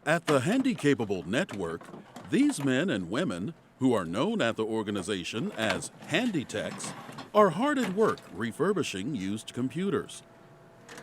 At the HandyCapable Network, these men and women, who are known at the organization as HandyTechs, are hard at work refurbishing used computers.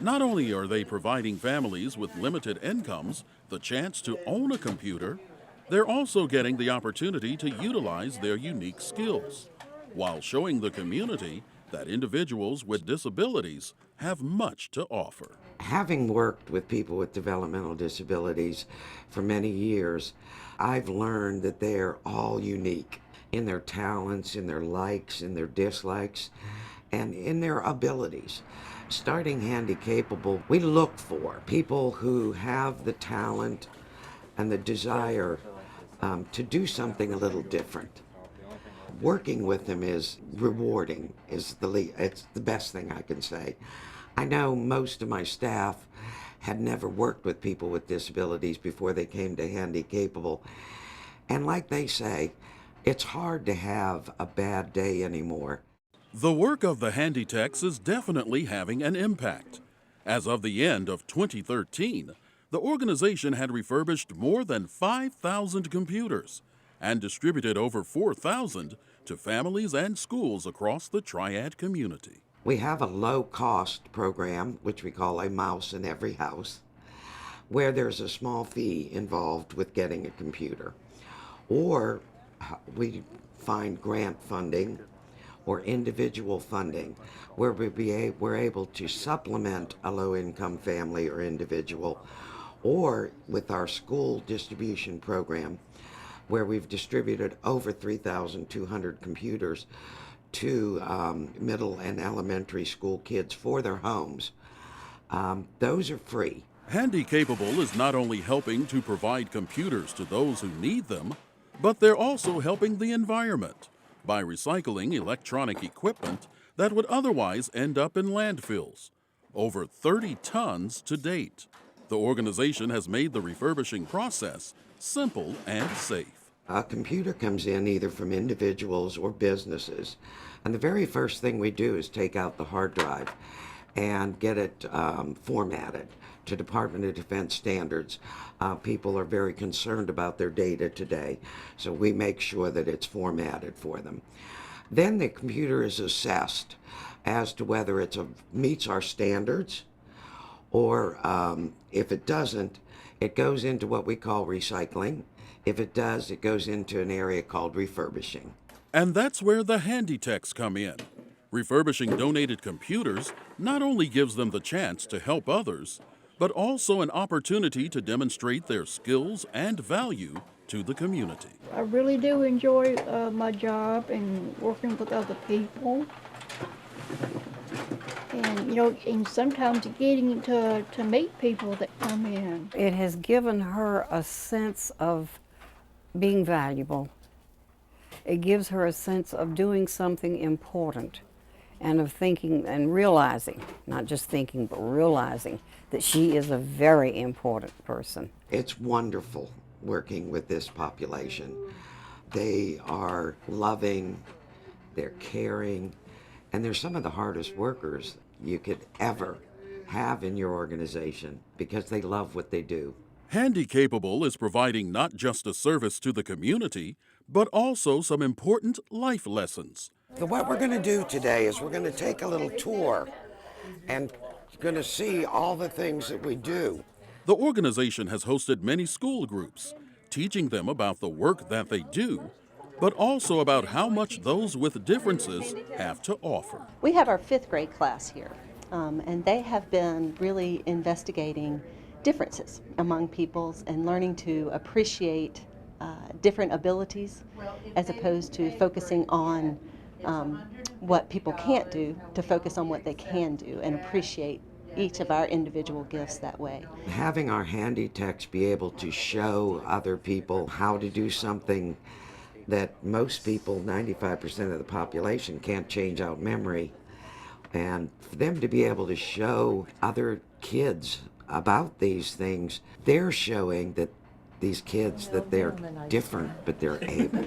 Not only are they providing families with limited incomes the chance to own a computer, they're also getting the opportunity to utilize their unique skills, while showing the community that individuals with disabilities have much to offer. Having worked with people with developmental disabilities for many years, I've learned that they're all unique in their talents, in their likes, in their dislikes, and in their abilities. Starting HandyCapable, we look for people who have the talent and the desire to do something a little different. Working with them is rewarding, it's the best thing I can say. I know most of my staff had never worked with people with disabilities before they came to HandyCapable. And like they say, it's hard to have a bad day anymore. The work of the HandyTechs is definitely having an impact. As of the end of 2013, the organization had refurbished more than 5,000 computers and distributed over 4,000 to families and schools across the Triad community. We have a low-cost program, which we call a mouse in every house, where there's a small fee involved with getting a computer. Or we find grant funding or individual funding where we're able to supplement a low-income family or individual, or with our school distribution program where we've distributed over 3,200 computers to middle and elementary school kids for their homes. Those are free. HandyCapable is not only helping to provide computers to those who need them, but they're also helping the environment by recycling electronic equipment that would otherwise end up in landfills. Over 30 tons to date. The organization has made the refurbishing process simple and safe. A computer comes in either from individuals or businesses, and the very first thing we do is take out the hard drive and get it formatted to Department of Defense standards. People are very concerned about their data today, so we make sure that it's formatted for them. Then the computer is assessed as to whether it meets our standards, or if it doesn't, it goes into what we call recycling. If it does, it goes into an area called refurbishing. And that's where the HandyTechs come in. Refurbishing donated computers not only gives them the chance to help others, but also an opportunity to demonstrate their skills and value to the community. I really do enjoy my job and working with other people. And, and sometimes getting to meet people that come in. It has given her a sense of being valuable. It gives her a sense of doing something important and of thinking and realizing, not just thinking, but realizing that she is a very important person. It's wonderful working with this population. They are loving, they're caring, and they're some of the hardest workers you could ever have in your organization because they love what they do. HandyCapable is providing not just a service to the community, but also some important life lessons. So what we're going to do today is we're going to take a little tour and going to see all the things that we do. The organization has hosted many school groups, teaching them about the work that they do, but also about how much those with differences have to offer. We have our 5th grade class here, and they have been really investigating differences among peoples and learning to appreciate different abilities as opposed to focusing on what people can't do, to focus on what they can do and appreciate each of our individual gifts that way. Having our HandyTechs be able to show other people how to do something that most people, 95% of the population, can't change out memory, and for them to be able to show other kids about these things, they're showing that these kids that they're different, but they're able.